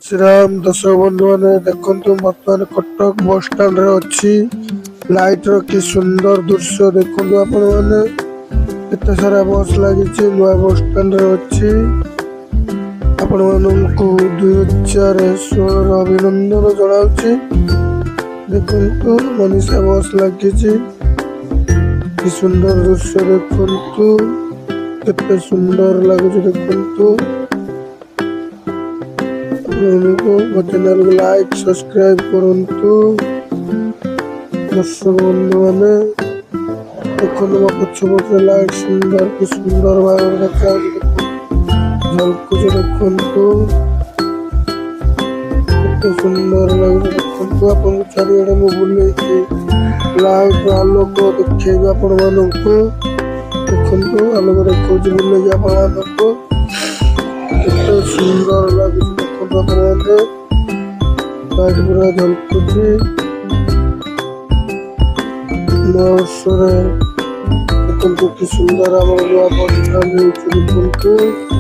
ଶ୍ରୀରାମ ଦର୍ଶକ ବନ୍ଧୁମାନେ ଦେଖନ୍ତୁ ବର୍ତ୍ତମାନ କଟକ ବସ୍ ଷ୍ଟାଣ୍ଡରେ ଅଛି। ଲାଇଟର କି ସୁନ୍ଦର ଦୃଶ୍ୟ ଦେଖନ୍ତୁ ଆପଣମାନେ। ଏତେ ସାରା ବସ୍ ଲାଗିଛି, ନୂଆ ବସ୍ ଷ୍ଟାଣ୍ଡରେ ଅଛି। ଆପଣମାନଙ୍କୁ 2016 ଅଭିନନ୍ଦନ ଜଣାଉଛି। ଦେଖନ୍ତୁ ମନୀଷା ବସ୍ ଲାଗିଛି, କି ସୁନ୍ଦର ଦୃଶ୍ୟ ଦେଖନ୍ତୁ, କେତେ ସୁନ୍ଦର ଲାଗୁଛି ଦେଖନ୍ତୁ। ମୋ ଚ୍ୟାନେଲକୁ ଲାଇକ୍ ସବସ୍କ୍ରାଇବ କରନ୍ତୁ। ଦର୍ଶକ ବନ୍ଧୁମାନେ ଦେଖନ୍ତୁ ମୋ ପଛପଟେ ଲାଇଟ୍ ସୁନ୍ଦର କି ସୁନ୍ଦର ଭାବରେ ଦେଖାଯାଉଛି, ଝଲକୁଛି ଦେଖନ୍ତୁ, କେତେ ସୁନ୍ଦର ଲାଗୁଛି ଦେଖନ୍ତୁ। ଆପଣଙ୍କୁ ଚାରିଆଡ଼େ ମୁଁ ବୁଲେଇକି ଲାଇଟ୍ ଆଲୋକ ଦେଖେଇବି ଆପଣମାନଙ୍କୁ। ଦେଖନ୍ତୁ ଆଲୋକ ଦେଖାଉଛି ବୁଲେଇକି ଆପଣମାନଙ୍କୁ, କେତେ ସୁନ୍ଦର ଲାଗୁଛି ଦେଖନ୍ତୁ ଆପଣମାନେ। ଲାଇଟ୍ ପୁରା ଝଲକୁଛି। ନୂଆ ବର୍ଷରେ ଦେଖନ୍ତୁ କି ସୁନ୍ଦର ଆମର ନୂଆ ବସ୍ ଷ୍ଟାଣ୍ଡ ହେଇଛି ଦେଖନ୍ତୁ।